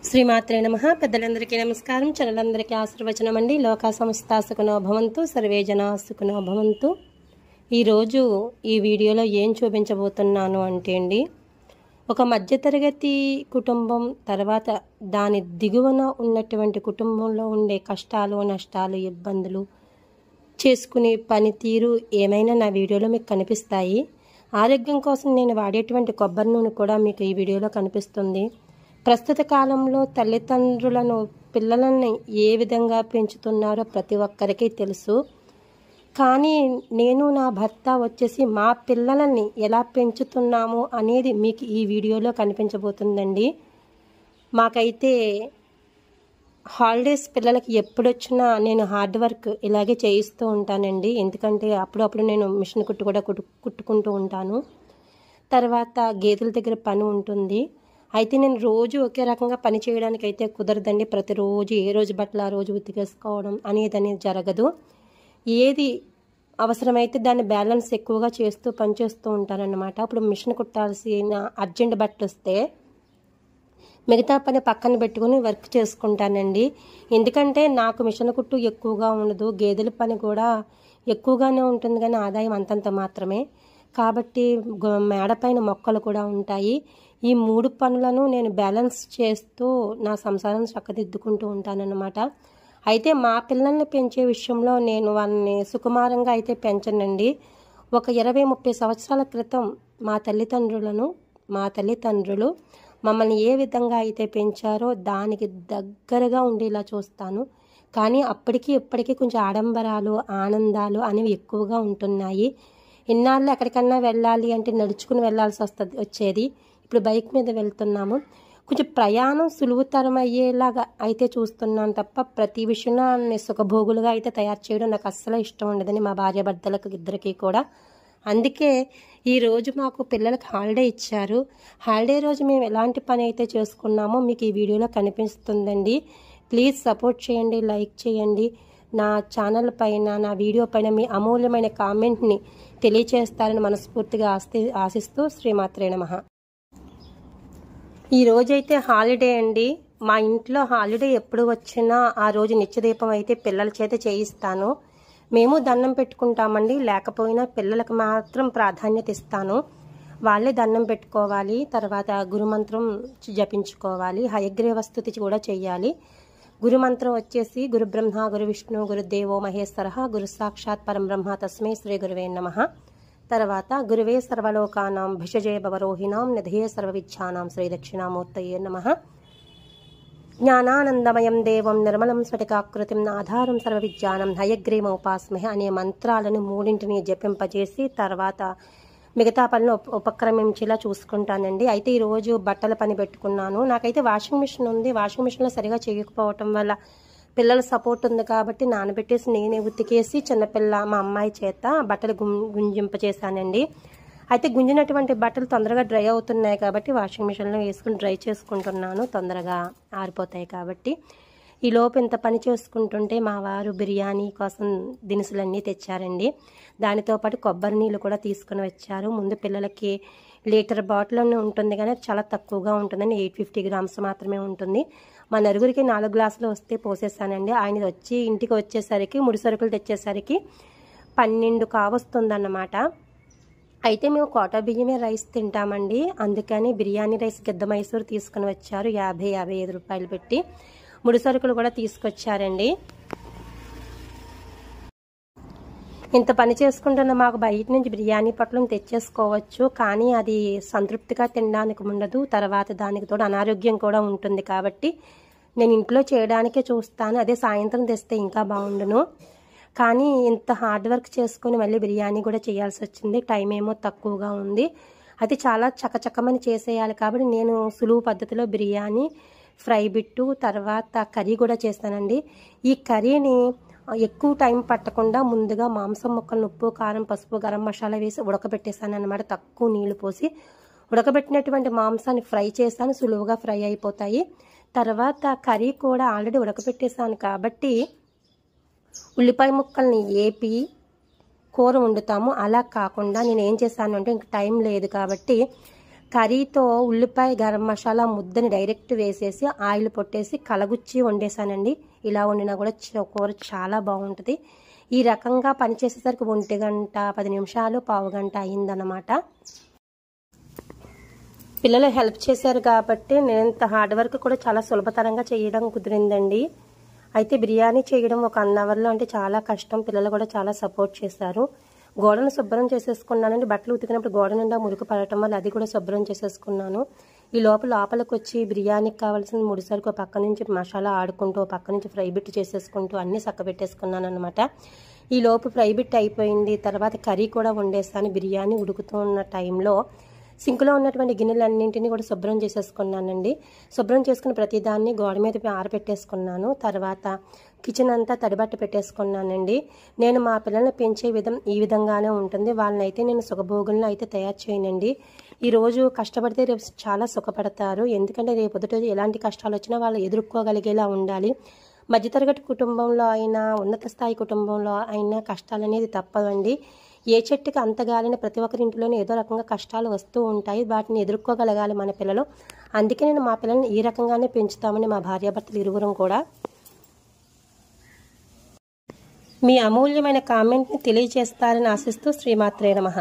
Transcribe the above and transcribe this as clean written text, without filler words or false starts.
శ్రీమాత్రే నమః. పెద్దలందరికీ నమస్కారం. చరణలందరికీ ఆశీర్వచనం అండి. లోకా సమస్తా సుఖినో భవంతు, సర్వే జనా సుఖినో భవంతు. ఈరోజు ఈ వీడియోలో ఏం చూపించబోతున్నాను అంటే అండి, ఒక మధ్యతరగతి కుటుంబం తర్వాత దాని దిగువన ఉన్నటువంటి కుటుంబంలో ఉండే కష్టాలు, నష్టాలు, ఇబ్బందులు, చేసుకునే పనితీరు ఏమైనా నా వీడియోలో మీకు కనిపిస్తాయి. ఆరోగ్యం కోసం నేను వాడేటువంటి కొబ్బరి నూనె కూడా మీకు ఈ వీడియోలో కనిపిస్తుంది. ప్రస్తుత కాలంలో తల్లిదండ్రులను పిల్లలని ఏ విధంగా పెంచుతున్నారో ప్రతి ఒక్కరికి తెలుసు. కానీ నేను నా భర్త వచ్చేసి మా పిల్లలని ఎలా పెంచుతున్నాము అనేది మీకు ఈ వీడియోలో కనిపించబోతుందండి. మాకైతే హాలిడేస్ పిల్లలకి ఎప్పుడొచ్చినా నేను హార్డ్ వర్క్ ఇలాగే చేయిస్తూ ఉంటానండి. ఎందుకంటే అప్పుడప్పుడు నేను మిషన్ కుట్టు కూడా కుట్టుకుంటూ ఉంటాను. తర్వాత గేదెల దగ్గర పని ఉంటుంది. అయితే నేను రోజు ఒకే రకంగా పని చేయడానికి అయితే కుదరదండి. ప్రతిరోజు ఏ రోజు బట్టలు ఆ రోజు ఉతికేసుకోవడం అనేది జరగదు. ఏది అవసరమైతే దాన్ని బ్యాలెన్స్ ఎక్కువగా చేస్తూ పనిచేస్తూ ఉంటానన్నమాట. అప్పుడు మిషన్ కుట్టాల్సిన అర్జెంట్ బట్టలు వస్తే మిగతా పని పక్కన పెట్టుకుని వర్క్ చేసుకుంటానండి. ఎందుకంటే నాకు మిషన్ కుట్టు ఎక్కువగా ఉండదు, గేదెల పని కూడా ఎక్కువగానే ఉంటుంది, కానీ ఆదాయం అంతంత మాత్రమే. కాబట్టి మేడపైన మొక్కలు కూడా ఉంటాయి. ఈ 3 పనులను నేను బ్యాలెన్స్ చేస్తూ నా సంసారం చక్కదిద్దుకుంటూ ఉంటానన్నమాట. అయితే మా పిల్లల్ని పెంచే విషయంలో నేను వాళ్ళని సుకుమారంగా అయితే పెంచనండి. ఒక 20-30 సంవత్సరాల క్రితం మా తల్లిదండ్రులు మమ్మల్ని ఏ విధంగా అయితే పెంచారో దానికి దగ్గరగా ఉండేలా చూస్తాను. కానీ అప్పటికి ఇప్పటికీ కొంచెం ఆడంబరాలు, ఆనందాలు అనేవి ఎక్కువగా ఉంటున్నాయి. ఇన్నాళ్ళు ఎక్కడికన్నా వెళ్ళాలి అంటే నడుచుకుని వెళ్ళాల్సి వచ్చేది. ఇప్పుడు బైక్ మీద వెళ్తున్నాము. కొంచెం ప్రయాణం సులువుతరం అయ్యేలాగా అయితే చూస్తున్నాను తప్ప ప్రతి విషయంలో సుఖభోగులుగా అయితే తయారు చేయడం నాకు అస్సలు ఇష్టం ఉండదని మా భార్యాభర్తలకు ఇద్దరికి కూడా. అందుకే ఈరోజు మాకు పిల్లలకి హాలిడే ఇచ్చారు. హాలిడే రోజు మేము ఎలాంటి పని అయితే చేసుకున్నామో మీకు ఈ వీడియోలో కనిపిస్తుందండి. ప్లీజ్ సపోర్ట్ చేయండి, లైక్ చేయండి. నా ఛానల్ పైన, నా వీడియో పైన మీ అమూల్యమైన కామెంట్ని తెలియచేస్తారని మనస్ఫూర్తిగా ఆశిస్తూ శ్రీమాత్రే నమః. ఈ రోజైతే హాలిడే అండి. మా ఇంట్లో హాలిడే ఎప్పుడు వచ్చినా ఆ రోజు నిత్యదీపం అయితే పిల్లల చేత చేయిస్తాను. మేము దండం పెట్టుకుంటామండి, లేకపోయినా పిల్లలకు మాత్రం ప్రాధాన్యత ఇస్తాను. వాళ్ళే దండం పెట్టుకోవాలి, తర్వాత గురుమంత్రం జపించుకోవాలి, హయగ్రీవ స్తుతి కూడా చెయ్యాలి. గురుమంత్రం వచ్చేసి గురు బ్రహ్మ గురు విష్ణు గురుదేవో మహేశ్వర గురు సాక్షాత్ పరం బ్రహ్మ తస్మై శ్రీ గురువే నమః. తర్వాత గురువే సర్వలోకానాం భిషజే భవరోహిణాం నిధయే సర్వవిద్యానాం శ్రీ దక్షిణామూర్తయే నమః. జ్ఞానానందమయం దేవం నిర్మలం స్ఫటికాకృతిం ఆధారం సర్వవిద్యానం హయగ్రీవోపాస్మహే అనే మంత్రాలను 3 జపింపజేసి తర్వాత మిగతా పనులు ఉపక్రమించేలా చూసుకుంటానండి. అయితే ఈరోజు బట్టల పని పెట్టుకున్నాను. నాకైతే వాషింగ్ మిషన్ ఉంది. వాషింగ్ మిషన్లో సరిగా చేయకపోవటం వల్ల పిల్లల సపోర్ట్ ఉంది కాబట్టి నానబెట్టేసి నేనే ఉతికేసి చిన్నపిల్ల మా అమ్మాయి చేత బట్టలు గుంజింపచేశానండి. అయితే గుంజినటువంటి బట్టలు తొందరగా డ్రై అవుతున్నాయి కాబట్టి వాషింగ్ మిషన్లో వేసుకుని డ్రై చేసుకుంటున్నాను, తొందరగా ఆరిపోతాయి కాబట్టి. ఈ లోపు ఇంత పని చేసుకుంటుంటే మా వారు బిర్యానీ కోసం దినుసులన్నీ తెచ్చారండి. దానితో పాటు కొబ్బరి నీళ్ళు కూడా తీసుకుని వచ్చారు. ముందు పిల్లలకి లీటర్ బాటిల్ ఉంటుంది కానీ చాలా తక్కువగా ఉంటుందని 850 గ్రామ్స్ మాత్రమే ఉంటుంది. మా నలుగురికి 4 గ్లాసులు వస్తే పోసేసానండి. ఆయన వచ్చి ఇంటికి వచ్చేసరికి ముడి సరుకులు తెచ్చేసరికి 12 కావస్తుందన్నమాట. అయితే మేము కోటా బియ్యమే రైస్ తింటామండి. అందుకని బిర్యానీ రైస్ గిద్ద మైసూర్ తీసుకుని వచ్చారు 50-55 రూపాయలు పెట్టి. ముడి సరుకులు కూడా తీసుకొచ్చారండి. ఇంత పని చేసుకుంటున్న మాకు బయట నుంచి బిర్యానీ పొట్లం తెచ్చేసుకోవచ్చు, కానీ అది సంతృప్తిగా తినడానికి ఉండదు. తర్వాత దానికి తోడు అనారోగ్యం కూడా ఉంటుంది కాబట్టి నేను ఇంట్లో చేయడానికే చూస్తాను. అదే సాయంత్రం తెస్తే ఇంకా బాగుండును. కానీ ఇంత హార్డ్ వర్క్ చేసుకుని మళ్ళీ బిర్యానీ కూడా చేయాల్సి వచ్చింది. టైం ఏమో తక్కువగా ఉంది. అది చాలా చకచకమని చేసేయాలి కాబట్టి నేను సులువు పద్ధతిలో బిర్యానీ, ఫ్రై బిట్టు, తర్వాత కర్రీ కూడా చేస్తానండి. ఈ కర్రీని ఎక్కువ టైం పట్టకుండా ముందుగా మాంసం ముక్కలను ఉప్పు, కారం, పసుపు, గరం మసాలా వేసి ఉడకబెట్టేసాను అన్నమాట. తక్కువ నీళ్లు పోసి ఉడకబెట్టినటువంటి మాంసాన్ని ఫ్రై చేశాను, సులువుగా ఫ్రై అయిపోతాయి. తర్వాత కర్రీ కూడా ఆల్రెడీ ఉడకబెట్టేసాను కాబట్టి ఉల్లిపాయ ముక్కల్ని ఏపి కూర వండుతాము. అలా కాకుండా నేను ఏం చేశాను అంటే ఇంక టైం లేదు కాబట్టి కర్రీతో ఉల్లిపాయ గరం మసాలా ముద్దని డైరెక్ట్ వేసేసి ఆయిల్ పొట్టేసి కలగుచ్చి వండేసానండి. ఇలా వండినా కూడా కూర చాలా బాగుంటుంది. ఈ రకంగా పనిచేసేసరికి 1 గంట 10 నిమిషాలు పావు గంట అయిందన్నమాట. పిల్లలు హెల్ప్ చేశారు కాబట్టి నేను ఇంత హార్డ్ వర్క్ కూడా చాలా సులభతరంగా చేయడం కుదిరిందండి. అయితే బిర్యానీ చేయడం ఒక 1 అవర్లో అంటే చాలా కష్టం. పిల్లలు కూడా చాలా సపోర్ట్ చేశారు. గోడను శుభ్రం చేసేసుకున్నానండి. బట్టలు ఉతికినప్పుడు గోడ నిండా మురికి పడటం వల్ల అది కూడా శుభ్రం చేసేసుకున్నాను. ఈ లోపలికి వచ్చి బిర్యానీకి కావాల్సిన ముడిసరుకు పక్క నుంచి మసాలా ఆడుకుంటూ పక్క నుంచి ఫ్రై బిట్ చేసేసుకుంటూ అన్నీ చక్కబెట్టేసుకున్నాను అనమాట. ఈ లోపు ఫ్రై బిట్ అయిపోయింది. తర్వాత కర్రీ కూడా వండేస్తాను. బిర్యానీ ఉడుకుతూ ఉన్న టైంలో సింకులో ఉన్నటువంటి గిన్నెలన్నింటినీ కూడా శుభ్రం చేసేసుకున్నానండి. శుభ్రం చేసుకుని ప్రతిదాన్ని గోడ మీద ఆరబెట్టేసుకున్నాను. తర్వాత కిచెన్ అంతా తడిబట్ట పెట్టేసుకున్నానండి. నేను మా పిల్లల్ని పెంచే విధం ఈ విధంగానే ఉంటుంది. వాళ్ళనైతే నేను సుఖభోగులను అయితే తయారు చేయనండి. ఈరోజు కష్టపడితే రేపు చాలా సుఖపడతారు. ఎందుకంటే రేపు పొద్దుట ఎలాంటి కష్టాలు వచ్చినా వాళ్ళు ఎదుర్కోగలిగేలా ఉండాలి. మధ్యతరగతి కుటుంబంలో అయినా ఉన్నత స్థాయి కుటుంబంలో అయినా కష్టాలు అనేది తప్పవండి. ఏ చెట్టుకి అంతగాలని ప్రతి ఒక్కరి ఇంట్లోనే ఏదో రకంగా కష్టాలు వస్తూ ఉంటాయి. వాటిని ఎదుర్కోగలగాలి మన పిల్లలు. అందుకే నేను మా పిల్లల్ని ఈ రకంగానే పెంచుతామని మా భార్యాభర్తలు ఇరువురం కూడా. మీ అమూల్యమైన కామెంట్ని తెలియజేస్తారని ఆశిస్తూ శ్రీమాత్రే నమః.